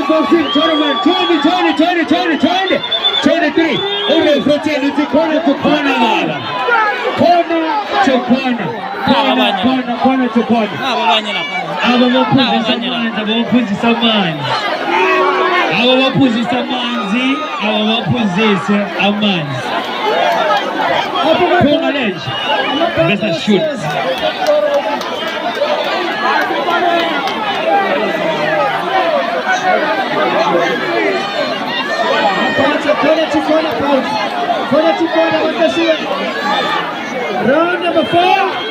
boxing tournament 2023. Ule fratelli di corner to corner lala. Corner to corner. Corner to corner. Abaphudzisa amanzi. uPhungalenja. Let's shoot. Corner to corner, round number 4.